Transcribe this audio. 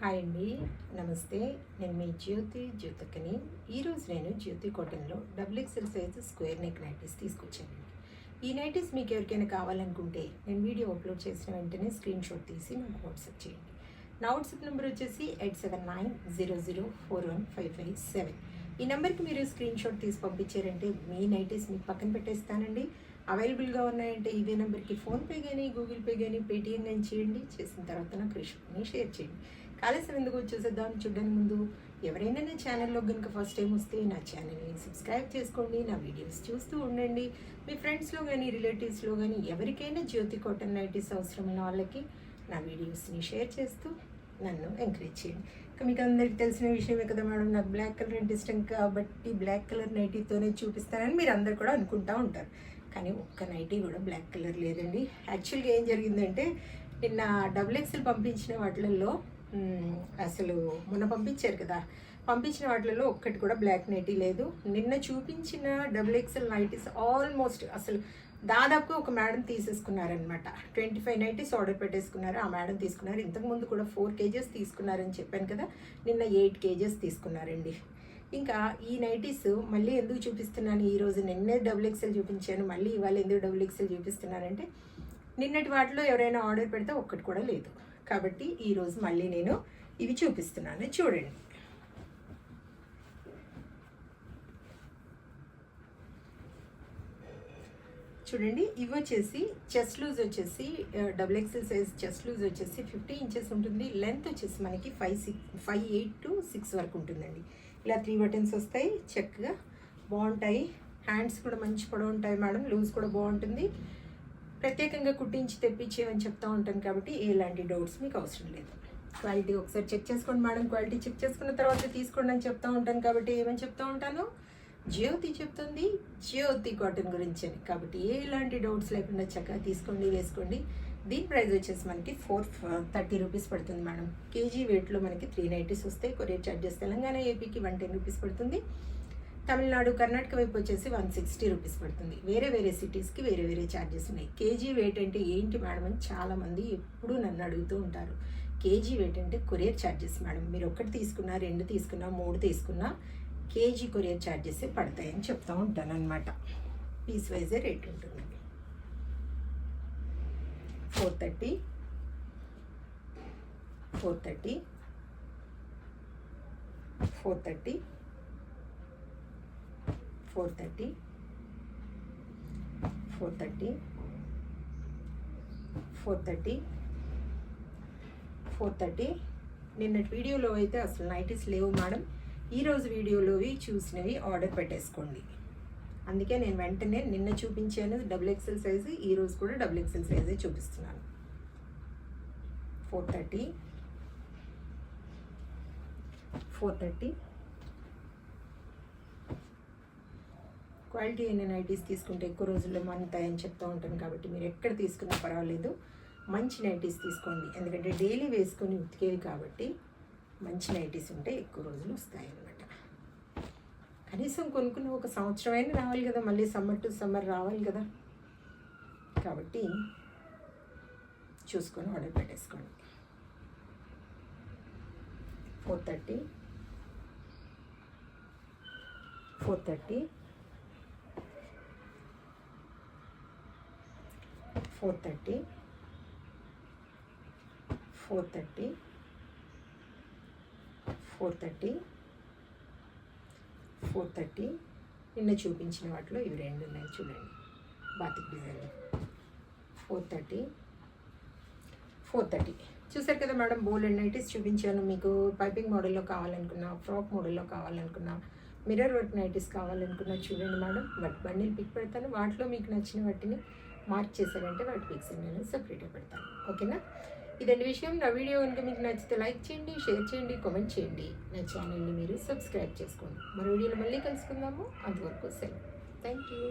Hi అండి, నమస్తే. నేను మీ జ్యోతికని. ఈరోజు నేను జ్యోతి కాటన్లో double XL size square neck nighties తీసుకొచ్చానండి. ఈ నైటీస్ మీకు ఎవరికైనా కావాలనుకుంటే నేను వీడియో అప్లోడ్ చేసిన వెంటనే స్క్రీన్ షాట్ తీసి నాకు వాట్సాప్ చేయండి. నా వాట్సాప్ నెంబర్ వచ్చేసి 8790041557. ఈ నెంబర్కి మీరు స్క్రీన్ షాట్ తీసి పంపించారంటే మీ నైటీస్ మీకు పక్కన పెట్టేస్తానండి. అవైలబుల్గా ఉన్నాయంటే ఇదే నెంబర్కి ఫోన్పే కానీ గూగుల్ పే కానీ పేటిఎం కానీ చేయండి. చేసిన తర్వాత నాకు రిసిప్ట్ని షేర్ చేయండి. కాలేసం ఎందుకు వచ్చేసేద్దాం. చూడడానికి ముందు ఎవరైనా నా ఛానల్లో కనుక ఫస్ట్ టైం వస్తే నా ఛానల్ని సబ్స్క్రైబ్ చేసుకోండి. నా వీడియోస్ చూస్తూ ఉండండి. మీ ఫ్రెండ్స్లో కానీ రిలేటివ్స్లో కానీ ఎవరికైనా జ్యోతి కాటన్ నైటీస్ అవసరం ఉన్న వాళ్ళకి నా వీడియోస్ని షేర్ చేస్తూ నన్ను ఎంకరేజ్ చేయండి. ఇంకా మీకు అందరికీ తెలిసిన విషయమే కదా మేడం, నాకు బ్లాక్ కలర్ అంటే ఇష్టం కాబట్టి బ్లాక్ కలర్ నైటీతోనే చూపిస్తానని మీరు అందరు కూడా అనుకుంటూ ఉంటారు. కానీ ఒక్క నైటీ కూడా బ్లాక్ కలర్ లేదండి. యాక్చువల్గా ఏం జరిగిందంటే నిన్న డబుల్ ఎక్స్ఎల్ పంపించిన వాటిల్లో అసలు మొన్న పంపించారు కదా, పంపించిన వాటిల్లో ఒక్కటి కూడా బ్లాక్ నైటీ లేదు. నిన్న చూపించిన డబుల్ ఎక్స్ఎల్ నైటీస్ ఆల్మోస్ట్ అసలు దాదాపు ఒక మేడం తీసేసుకున్నారనమాట. 25 నైటీస్ ఆర్డర్ పెట్టేసుకున్నారు. ఆ మేడం తీసుకున్నారు. ఇంతకుముందు కూడా 4 kgs తీసుకున్నారని చెప్పాను కదా, నిన్న 8 kgs తీసుకున్నారండి. ఇంకా ఈ నైటీస్ మళ్ళీ ఎందుకు చూపిస్తున్నాను, ఈరోజు నిన్నే డబుల్ ఎక్స్ఎల్ చూపించాను, మళ్ళీ ఇవాళ ఎందుకు డబుల్ ఎక్స్ఎల్ చూపిస్తున్నానంటే నిన్నటి వాటిలో ఎవరైనా ఆర్డర్ పెడితే ఒక్కటి కూడా లేదు. కాబట్టి ఈరోజు మళ్ళీ నేను ఇవి చూపిస్తున్నాను. చూడండి, చూడండి. ఇవి వచ్చేసి చెస్ట్ లూజ్ వచ్చేసి double XL size chest loose వచ్చేసి 50 ఇంచెస్ ఉంటుంది. లెంత్ వచ్చేసి మనకి 5'8" to 6 వరకు ఉంటుందండి. ఇలా 3 బటన్స్ వస్తాయి, చక్కగా బాగుంటాయి. హ్యాండ్స్ కూడా మంచి పొడవు ఉంటాయి మేడం, లూజ్ కూడా బాగుంటుంది. ప్రత్యేకంగా కుట్టించి తెప్పించేమని చెప్తూ ఉంటాను కాబట్టి ఎలాంటి డౌట్స్ మీకు అవసరం లేదు. క్వాలిటీ ఒకసారి చెక్ చేసుకోండి మేడం, క్వాలిటీ చెక్ చేసుకున్న తర్వాత తీసుకోండి అని చెప్తూ ఉంటాను కాబట్టి ఏమని చెప్తూ ఉంటాను, జ్యోతి చెప్తుంది జ్యోతి కాటన్ గురించి అని. కాబట్టి ఎలాంటి డౌట్స్ లేకుండా చక్కగా తీసుకోండి, వేసుకోండి. దీని ప్రైస్ వచ్చేసి మనకి 430 రూపీస్ పడుతుంది మేడం. కేజీ వెయిట్లో మనకి 3 నైటీస్ వస్తాయి. కొరియర్ ఛార్జెస్ తెలంగాణ ఏపీకి 110 రూపీస్ పడుతుంది. తమిళనాడు కర్ణాటక వైపు వచ్చేసి 160 రూపీస్ పడుతుంది. వేరే వేరే సిటీస్కి వేరే వేరే ఛార్జెస్ ఉన్నాయి. కేజీ వెయిట్ అంటే ఏంటి మేడం అని చాలామంది ఎప్పుడూ నన్ను అడుగుతూ ఉంటారు. కేజీ వెయిట్ అంటే కొరియర్ ఛార్జెస్ మేడం. మీరు ఒకటి తీసుకున్నా, 2 తీసుకున్నా, 3 తీసుకున్నా కేజీ కొరియర్ ఛార్జెస్ పడతాయని చెప్తూ ఉంటాను అనమాట. పీస్ వైజే రేట్ ఉంటుంది. 430 430 430 430 430 430 430. నిన్నటి వీడియోలో అయితే అసలు నైటీస్ లేవు మేడం. ఈరోజు వీడియోలోవి చూసినవి ఆర్డర్ పెట్టేసుకోండి. అందుకే నేను వెంటనే నిన్న చూపించాను డబుల్ ఎక్స్ఎల్ సైజు, ఈరోజు కూడా డబుల్ ఎక్స్ఎల్ సైజే చూపిస్తున్నాను. 430 430. క్వాలిటీ అయిన నైటీస్ తీసుకుంటే ఎక్కువ రోజుల్లో మన్నుతాయని చెప్తూ ఉంటాను కాబట్టి మీరు ఎక్కడ తీసుకున్నా పర్వాలేదు, మంచి నైటీస్ తీసుకోండి. ఎందుకంటే డైలీ వేసుకొని ఉతికేవి కాబట్టి మంచి నైటీస్ ఉంటే ఎక్కువ రోజులు వస్తాయి అన్నమాట. కనీసం కొనుక్కున్న ఒక సంవత్సరమైనా రావాలి కదా, మళ్ళీ సమ్మర్ టు సమ్మర్ రావాలి కదా. కాబట్టి చూసుకొని ఆర్డర్ పెట్టేసుకోండి. 430 430 430 430 430 430. నిన్న చూపించిన వాటిలో ఇవి 2 ఉన్నాయి చూడండి, బాతిక్ డిజైన్. 430 430 చూసారు కదా మేడం. బోల్డ్ నైటీస్ చూపించాను మీకు. పైపింగ్ మోడల్లో కావాలనుకున్నా, ఫ్రాక్ మోడల్లో కావాలనుకున్నా, మిర్రర్ వర్క్ నైటీస్ కావాలనుకున్నా చూడండి మేడం. వాటి బండిల్ పిక్ పెడతాను. వాటిలో మీకు నచ్చిన వాటిని మార్క్ చేశారంటే వాటి పిక్స్ నేను సపరేట్గా పెడతాను. ఓకేనా? ఇదండి విషయం. నా వీడియో కనుక మీకు నచ్చితే లైక్ చేయండి, షేర్ చేయండి, కామెంట్ చేయండి. నా ఛానల్ని మీరు సబ్స్క్రైబ్ చేసుకోండి. మరో వీడియోలో మళ్ళీ కలుసుకుందాము. అంతవరకు సెలవు. Thank you.